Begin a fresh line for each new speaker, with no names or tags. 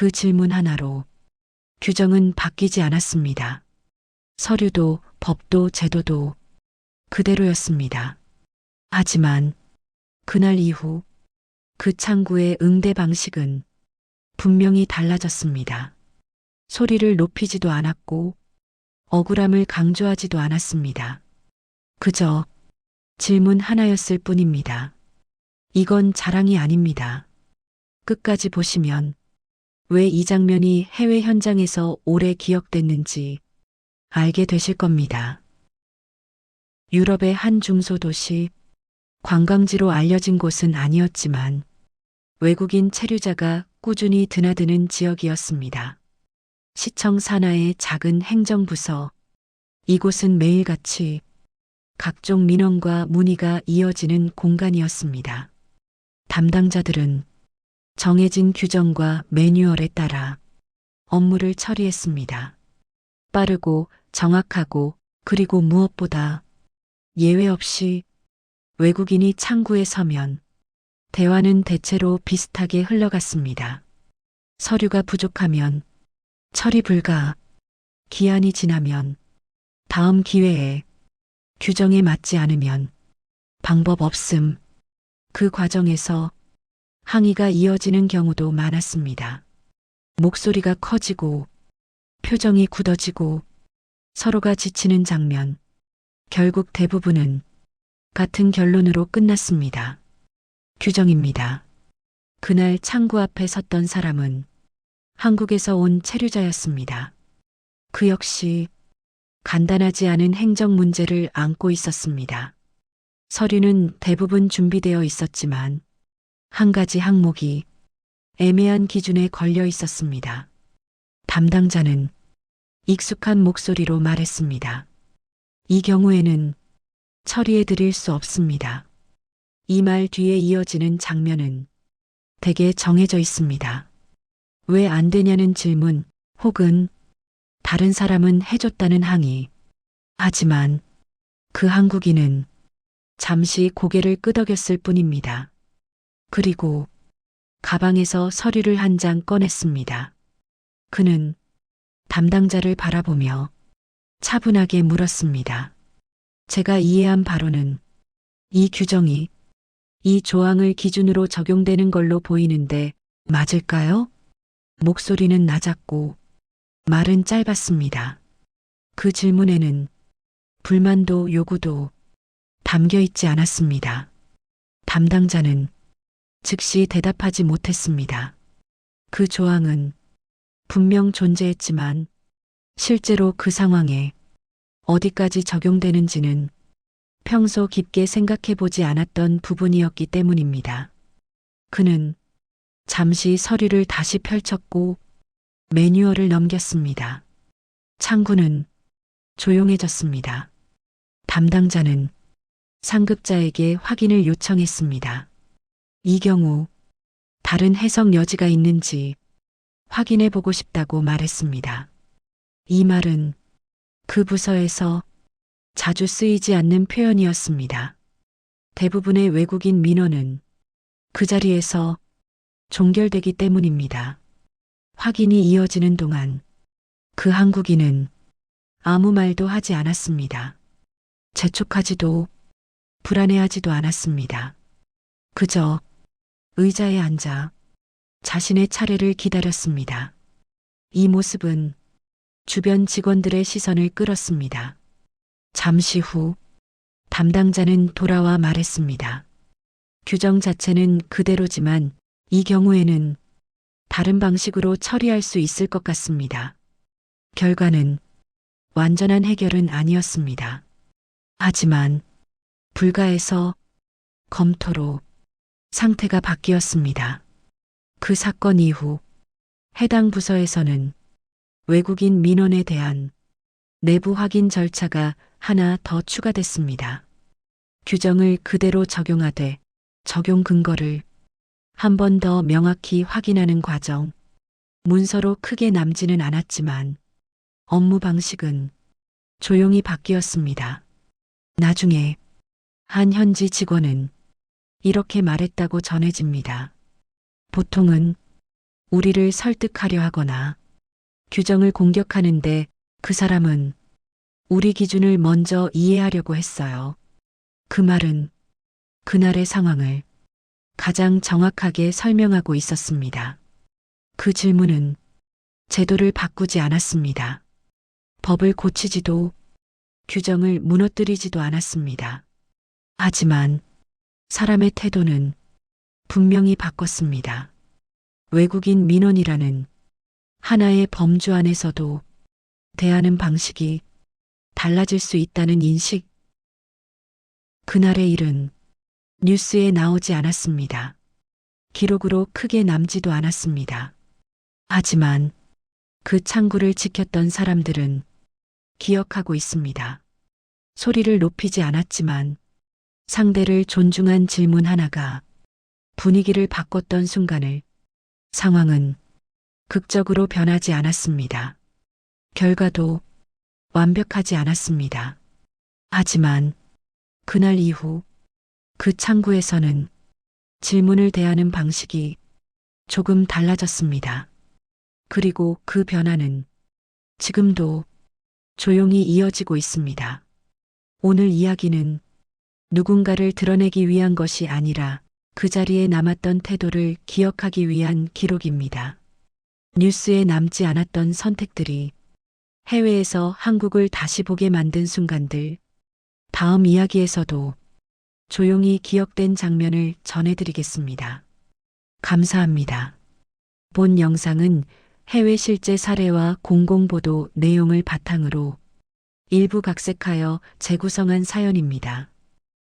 그 질문 하나로 규정은 바뀌지 않았습니다. 서류도 법도 제도도 그대로였습니다. 하지만 그날 이후 그 창구의 응대 방식은 분명히 달라졌습니다. 소리를 높이지도 않았고 억울함을 강조하지도 않았습니다. 그저 질문 하나였을 뿐입니다. 이건 자랑이 아닙니다. 끝까지 보시면 왜 이 장면이 해외 현장에서 오래 기억됐는지 알게 되실 겁니다. 유럽의 한 중소도시, 관광지로 알려진 곳은 아니었지만 외국인 체류자가 꾸준히 드나드는 지역이었습니다. 시청 산하의 작은 행정부서, 이곳은 매일같이 각종 민원과 문의가 이어지는 공간이었습니다. 담당자들은 정해진 규정과 매뉴얼에 따라 업무를 처리했습니다. 빠르고 정확하고 그리고 무엇보다 예외 없이 외국인이 창구에 서면 대화는 대체로 비슷하게 흘러갔습니다. 서류가 부족하면 처리 불가, 기한이 지나면 다음 기회에, 규정에 맞지 않으면 방법 없음. 그 과정에서 항의가 이어지는 경우도 많았습니다. 목소리가 커지고 표정이 굳어지고 서로가 지치는 장면. 결국 대부분은 같은 결론으로 끝났습니다. 규정입니다. 그날 창구 앞에 섰던 사람은 한국에서 온 체류자였습니다. 그 역시 간단하지 않은 행정 문제를 안고 있었습니다. 서류는 대부분 준비되어 있었지만 한 가지 항목이 애매한 기준에 걸려 있었습니다. 담당자는 익숙한 목소리로 말했습니다. 이 경우에는 처리해 드릴 수 없습니다. 이 말 뒤에 이어지는 장면은 대개 정해져 있습니다. 왜 안 되냐는 질문 혹은 다른 사람은 해줬다는 항의. 하지만 그 한국인은 잠시 고개를 끄덕였을 뿐입니다. 그리고 가방에서 서류를 한 장 꺼냈습니다. 그는 담당자를 바라보며 차분하게 물었습니다. 제가 이해한 바로는 이 규정이 이 조항을 기준으로 적용되는 걸로 보이는데 맞을까요? 목소리는 낮았고 말은 짧았습니다. 그 질문에는 불만도 요구도 담겨 있지 않았습니다. 담당자는 즉시 대답하지 못했습니다. 그 조항은 분명 존재했지만 실제로 그 상황에 어디까지 적용되는지는 평소 깊게 생각해 보지 않았던 부분이었기 때문입니다. 그는 잠시 서류를 다시 펼쳤고 매뉴얼을 넘겼습니다. 창구는 조용해졌습니다. 담당자는 상급자에게 확인을 요청했습니다. 이 경우 다른 해석 여지가 있는지 확인해 보고 싶다고 말했습니다. 이 말은 그 부서에서 자주 쓰이지 않는 표현이었습니다. 대부분의 외국인 민원은 그 자리에서 종결되기 때문입니다. 확인이 이어지는 동안 그 한국인은 아무 말도 하지 않았습니다. 재촉하지도 불안해하지도 않았습니다. 그저 의자에 앉아 자신의 차례를 기다렸습니다. 이 모습은 주변 직원들의 시선을 끌었습니다. 잠시 후 담당자는 돌아와 말했습니다. 규정 자체는 그대로지만 이 경우에는 다른 방식으로 처리할 수 있을 것 같습니다. 결과는 완전한 해결은 아니었습니다. 하지만 불가에서 검토로 상태가 바뀌었습니다. 그 사건 이후 해당 부서에서는 외국인 민원에 대한 내부 확인 절차가 하나 더 추가됐습니다. 규정을 그대로 적용하되 적용 근거를 한 번 더 명확히 확인하는 과정. 문서로 크게 남지는 않았지만 업무 방식은 조용히 바뀌었습니다. 나중에 한 현지 직원은 이렇게 말했다고 전해집니다. 보통은 우리를 설득하려 하거나 규정을 공격하는데 그 사람은 우리 기준을 먼저 이해하려고 했어요. 그 말은 그날의 상황을 가장 정확하게 설명하고 있었습니다. 그 질문은 제도를 바꾸지 않았습니다. 법을 고치지도 규정을 무너뜨리지도 않았습니다. 하지만 사람의 태도는 분명히 바꿨습니다. 외국인 민원이라는 하나의 범주 안에서도 대하는 방식이 달라질 수 있다는 인식. 그날의 일은 뉴스에 나오지 않았습니다. 기록으로 크게 남지도 않았습니다. 하지만 그 창구를 지켰던 사람들은 기억하고 있습니다. 소리를 높이지 않았지만 상대를 존중한 질문 하나가 분위기를 바꿨던 순간을 상황은 극적으로 변하지 않았습니다. 결과도 완벽하지 않았습니다. 하지만 그날 이후 그 창구에서는 질문을 대하는 방식이 조금 달라졌습니다. 그리고 그 변화는 지금도 조용히 이어지고 있습니다. 오늘 이야기는 누군가를 드러내기 위한 것이 아니라 그 자리에 남았던 태도를 기억하기 위한 기록입니다. 뉴스에 남지 않았던 선택들이 해외에서 한국을 다시 보게 만든 순간들, 다음 이야기에서도 조용히 기억된 장면을 전해드리겠습니다. 감사합니다. 본 영상은 해외 실제 사례와 공공보도 내용을 바탕으로 일부 각색하여 재구성한 사연입니다.